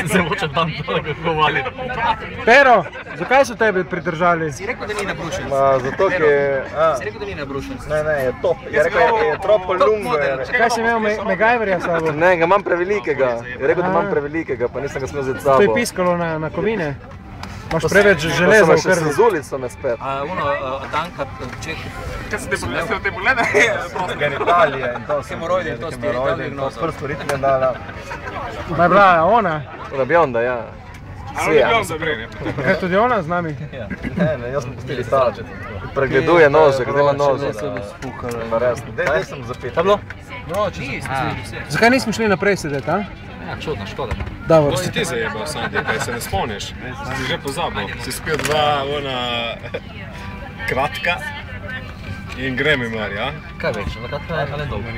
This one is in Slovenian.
Se moče tam kako vali. Pero, zakaj so tebe pridržali? Si rekel, da ni nabrušen? Zato, ker... Si rekel, da ni nabrušen? Ne, je top. Je rekel, je troppo lungo. Kaj si imel MacGyverja s sabo? Ne, ga imam prevelikega. Je rekel, da imam prevelikega, pa nisem ga smel vzeti s sabo. To je piskalo na kovine? Imaš preveč železa v krvi. Z ulico me spet. Danka, Čeh. Kaj se te pogleda? Genitalije in to. Hemoroide, to ste diagnozo. Prsto ritme dala. Ma je bila ona? Da Bionda, ja. Kaj tudi ona z nami? Ne, jaz sem pustili stala. Pregleduje nože, kde ima nože. Daj sem zapet. Kaj bilo? No, čisto. Zakaj nismo šli naprej sedeti, a? Ja, čudno, škoda. Davor. Si ti zajebal, Sandi, kaj se ne spomniš? Si že pozabil. Si spil dva kratka in gremi mar, ja? Kaj veš, kratka je dolgo.